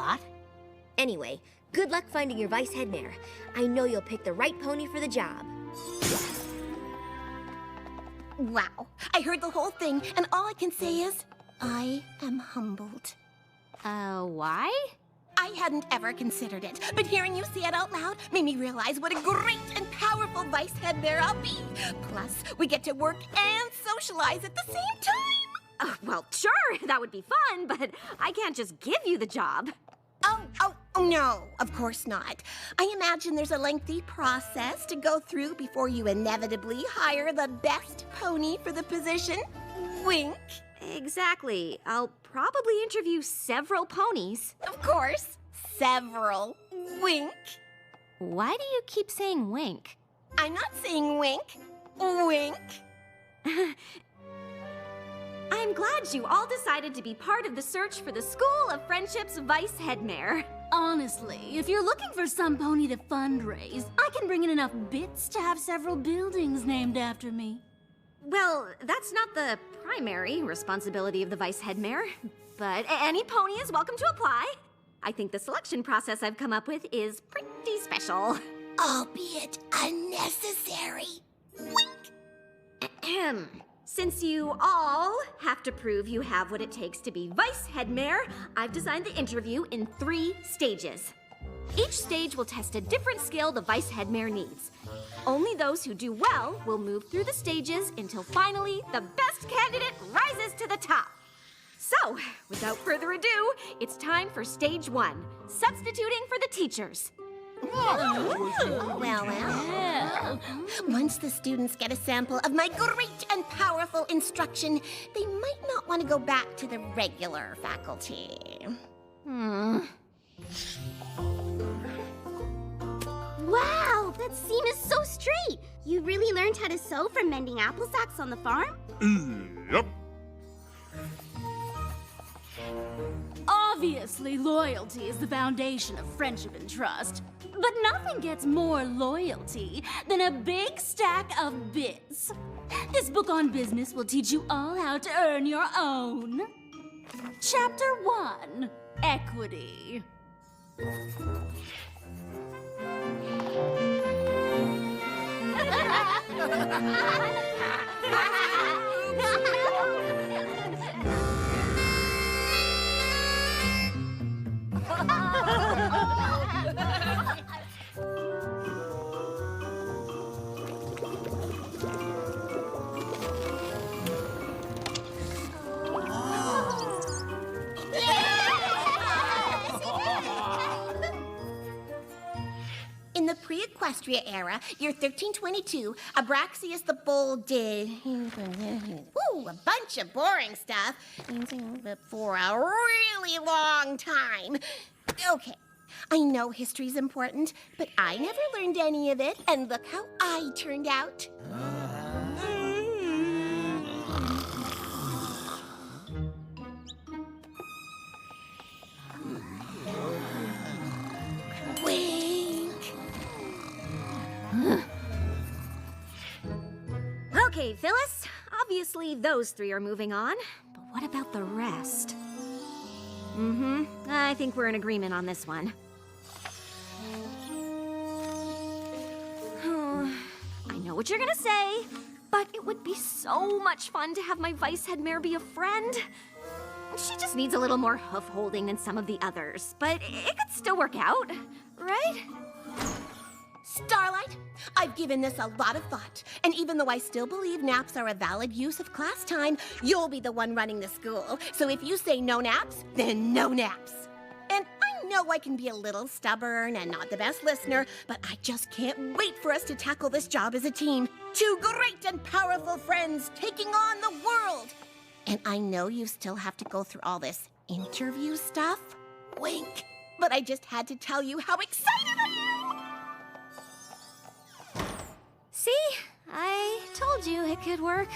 lot. Anyway, good luck finding your vice head mare. I know you'll pick the right pony for the job. Wow, I heard the whole thing, and all I can say is, I am humbled. Why? I hadn't ever considered it, but hearing you say it out loud made me realize what a great and powerful vice head mare I'll be. Plus, we get to work and socialize at the same time. Well, sure, that would be fun, but I can't just give you the job. Oh, no, of course not. I imagine there's a lengthy process to go through before you inevitably hire the best pony for the position. Wink. Exactly. I'll probably interview several ponies. Of course, several. Wink. Why do you keep saying wink? I'm not saying wink. Wink. I'm glad you all decided to be part of the search for the School of Friendship's vice head mare. Honestly, if you're looking for some pony to fundraise, I can bring in enough bits to have several buildings named after me. Well, that's not the primary responsibility of the vice head mare, but any pony is welcome to apply. I think the selection process I've come up with is pretty special. Albeit unnecessary. Wink. Ahem. Since you all have to prove you have what it takes to be vice head mare, I've designed the interview in 3 stages. Each stage will test a different skill the vice head mare needs. Only those who do well will move through the stages until finally the best candidate rises to the top. So, without further ado, it's time for stage 1, substituting for the teachers. Well. Once the students get a sample of my great and powerful instruction, they might not want to go back to the regular faculty. Wow, that seam is so straight. You really learned how to sew from mending apple sacks on the farm? Yep. Obviously, loyalty is the foundation of friendship and trust. But nothing gets more loyalty than a big stack of bits. This book on business will teach you all how to earn your own. Chapter 1, Equity. In the pre-Equestria era, year 1322, Abraxius the Bold did a bunch of boring stuff for a really long time. Okay, I know history's important, but I never learned any of it, and look how I turned out. Okay, Phyllis, obviously those 3 are moving on, but what about the rest? I think we're in agreement on this one. I know what you're gonna say, but it would be so much fun to have my vice head mare be a friend. She just needs a little more hoof-holding than some of the others, but it could still work out, right? Starlight, I've given this a lot of thought, and even though I still believe naps are a valid use of class time, you'll be the one running the school. So if you say no naps, then no naps. And I know I can be a little stubborn and not the best listener, but I just can't wait for us to tackle this job as a team. 2 great and powerful friends taking on the world. And I know you still have to go through all this interview stuff. Wink. But I just had to tell you how excited I am. See? I told you it could work.